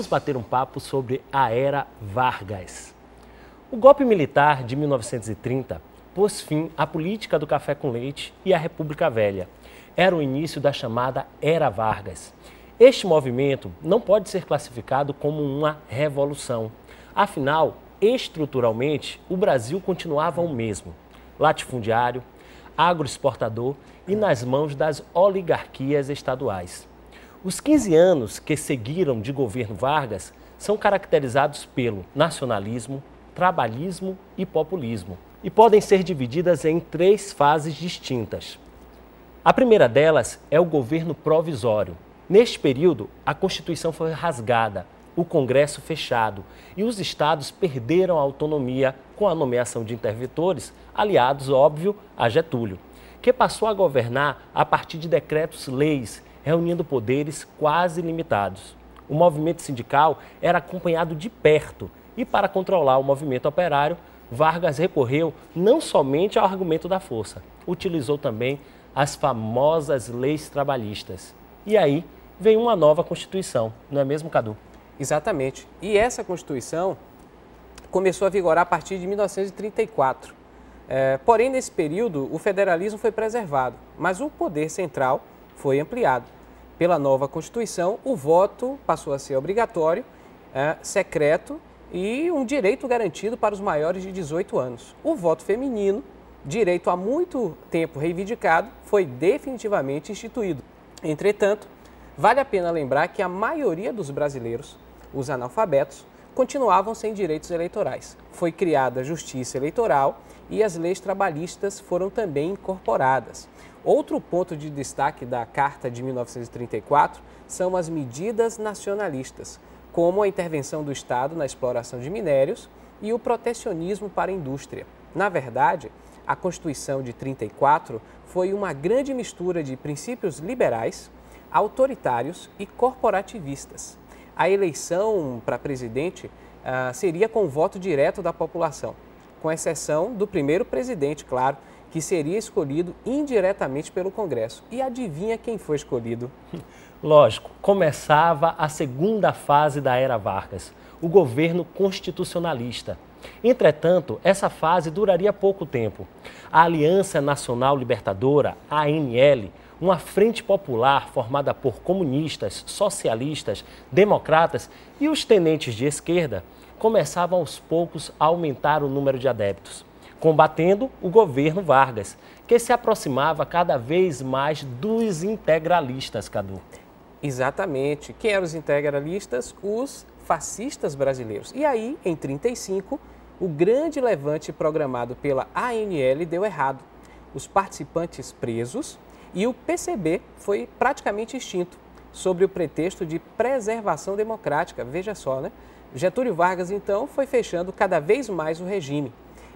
vamos bater um papo sobre a Era Vargas. O golpe militar de 1930 pôs fim à política do café com leite e à República Velha. Era o início da chamada Era Vargas. Este movimento não pode ser classificado como uma revolução. Afinal, estruturalmente, o Brasil continuava o mesmo: latifundiário, agroexportador e nas mãos das oligarquias estaduais. Os 15 anos que seguiram de governo Vargas são caracterizados pelo nacionalismo, trabalhismo e populismo, e podem ser divididas em 3 fases distintas. A primeira delas é o governo provisório. Neste período, a Constituição foi rasgada, o Congresso fechado e os estados perderam a autonomia com a nomeação de interventores, aliados, óbvio, a Getúlio, que passou a governar a partir de decretos-leis, reunindo poderes quase limitados. O movimento sindical era acompanhado de perto e, para controlar o movimento operário, Vargas recorreu não somente ao argumento da força, utilizou também as famosas leis trabalhistas. E aí vem uma nova Constituição, não é mesmo, Cadu? Exatamente. E essa Constituição começou a vigorar a partir de 1934. Porém, nesse período, o federalismo foi preservado, mas o poder central foi ampliado. Pela nova Constituição, o voto passou a ser obrigatório, secreto e um direito garantido para os maiores de 18 anos. O voto feminino, direito há muito tempo reivindicado, foi definitivamente instituído. Entretanto, vale a pena lembrar que a maioria dos brasileiros, os analfabetos, continuavam sem direitos eleitorais. Foi criada a Justiça Eleitoral e as leis trabalhistas foram também incorporadas. Outro ponto de destaque da Carta de 1934 são as medidas nacionalistas, como a intervenção do Estado na exploração de minérios e o protecionismo para a indústria. Na verdade, a Constituição de 34 foi uma grande mistura de princípios liberais, autoritários e corporativistas. A eleição para presidente seria com voto direto da população, com exceção do primeiro presidente, claro, que seria escolhido indiretamente pelo Congresso. E adivinha quem foi escolhido? Lógico, começava a segunda fase da Era Vargas, o governo constitucionalista. Entretanto, essa fase duraria pouco tempo. A Aliança Nacional Libertadora, ANL, uma frente popular formada por comunistas, socialistas, democratas e os tenentes de esquerda, começavam aos poucos a aumentar o número de adeptos, combatendo o governo Vargas, que se aproximava cada vez mais dos integralistas, Cadu. Exatamente. Quem eram os integralistas? Os fascistas brasileiros. E aí, em 1935, o grande levante programado pela ANL deu errado. Os participantes presos e o PCB foi praticamente extinto, sob o pretexto de preservação democrática. Veja só, né? Getúlio Vargas, então, foi fechando cada vez mais o regime.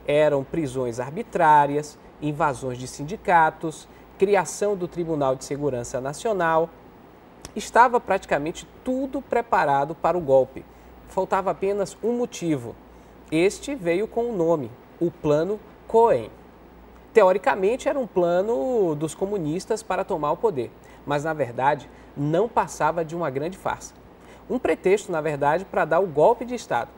Eram prisões arbitrárias, invasões de sindicatos, criação do Tribunal de Segurança Nacional. Estava praticamente tudo preparado para o golpe. Faltava apenas um motivo. Este veio com o nome, o Plano Cohen. Teoricamente, era um plano dos comunistas para tomar o poder, mas, na verdade, não passava de uma grande farsa. Um pretexto, na verdade, para dar o golpe de Estado.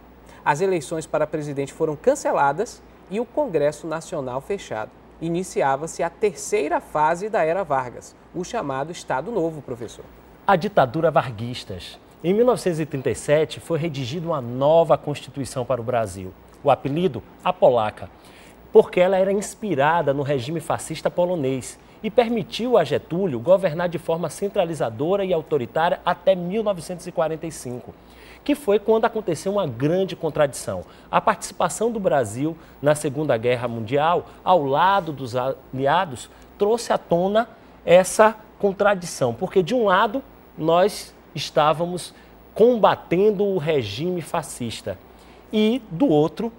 As eleições para presidente foram canceladas e o Congresso Nacional fechado. Iniciava-se a terceira fase da Era Vargas, o chamado Estado Novo, professor. A ditadura varguistas. Em 1937, foi redigida uma nova Constituição para o Brasil. O apelido, a Polaca, porque ela era inspirada no regime fascista polonês e permitiu a Getúlio governar de forma centralizadora e autoritária até 1945, que foi quando aconteceu uma grande contradição. A participação do Brasil na Segunda Guerra Mundial, ao lado dos aliados, trouxe à tona essa contradição, porque de um lado nós estávamos combatendo o regime fascista e do outro,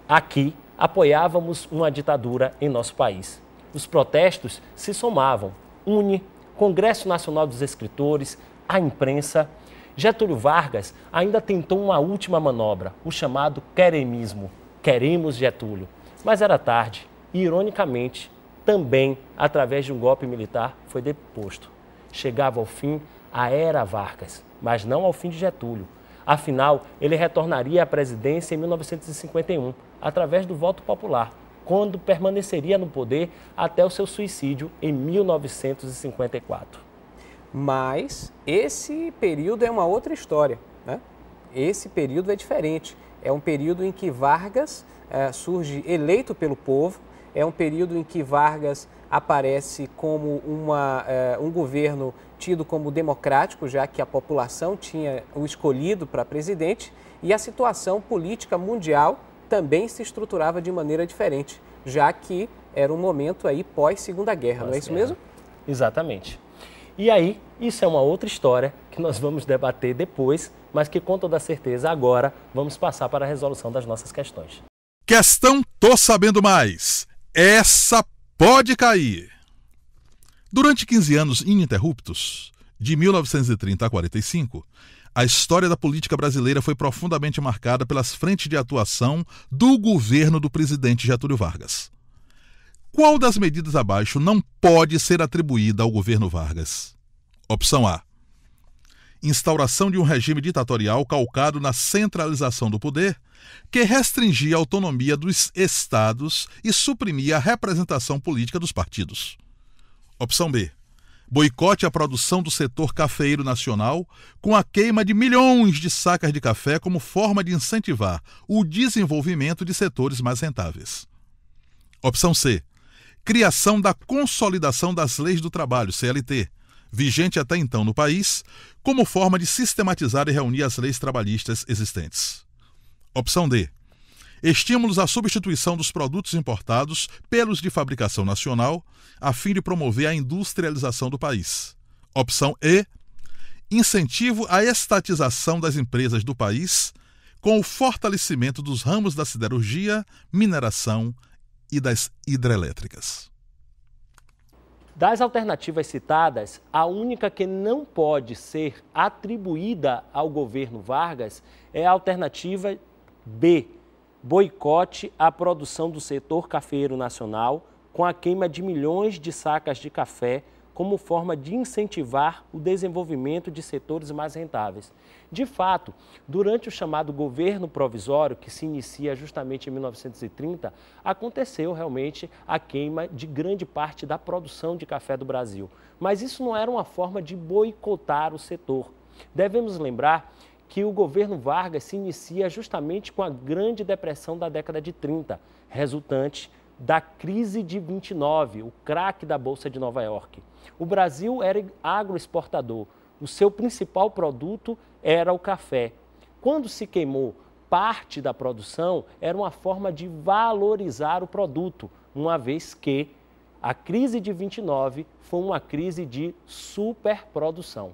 aqui, apoiávamos uma ditadura em nosso país. Os protestos se somavam, Congresso Nacional dos Escritores, a imprensa. Getúlio Vargas ainda tentou uma última manobra, o chamado queremismo, queremos Getúlio. Mas era tarde e, ironicamente, também, através de um golpe militar, foi deposto. Chegava ao fim a Era Vargas, mas não ao fim de Getúlio. Afinal, ele retornaria à presidência em 1951, através do voto popular, quando permaneceria no poder até o seu suicídio em 1954. Mas esse período é uma outra história, né? Esse período é diferente. É um período em que Vargas surge eleito pelo povo, é um período em que Vargas aparece como um governo tido como democrático, já que a população tinha o escolhido para presidente, e a situação política mundial também se estruturava de maneira diferente, já que era um momento aí pós-Segunda Guerra, não é isso mesmo? Exatamente. E aí, isso é uma outra história que nós vamos debater depois, mas que com toda certeza agora vamos passar para a resolução das nossas questões. Questão Tô Sabendo Mais. Essa pode cair. Durante 15 anos ininterruptos, de 1930 a 45, a história da política brasileira foi profundamente marcada pelas frentes de atuação do governo do presidente Getúlio Vargas. Qual das medidas abaixo não pode ser atribuída ao governo Vargas? Opção A. Instauração de um regime ditatorial calcado na centralização do poder, que restringia a autonomia dos estados e suprimia a representação política dos partidos. Opção B. Boicote à produção do setor cafeeiro nacional, com a queima de milhões de sacas de café como forma de incentivar o desenvolvimento de setores mais rentáveis. Opção C. Criação da Consolidação das Leis do Trabalho, CLT, vigente até então no país, como forma de sistematizar e reunir as leis trabalhistas existentes. Opção D. Estímulos à substituição dos produtos importados pelos de fabricação nacional, a fim de promover a industrialização do país. Opção E. Incentivo à estatização das empresas do país, com o fortalecimento dos ramos da siderurgia, mineração e das hidrelétricas. Das alternativas citadas, a única que não pode ser atribuída ao governo Vargas é a alternativa B, boicote à produção do setor cafeeiro nacional com a queima de milhões de sacas de café como forma de incentivar o desenvolvimento de setores mais rentáveis. De fato, durante o chamado governo provisório, que se inicia justamente em 1930, aconteceu realmente a queima de grande parte da produção de café do Brasil. Mas isso não era uma forma de boicotar o setor. Devemos lembrar que o governo Vargas se inicia justamente com a Grande Depressão da década de 30, resultante da crise de 29, o craque da Bolsa de Nova York. O Brasil era agroexportador, o seu principal produto era o café. Quando se queimou parte da produção, era uma forma de valorizar o produto, uma vez que a crise de 29 foi uma crise de superprodução.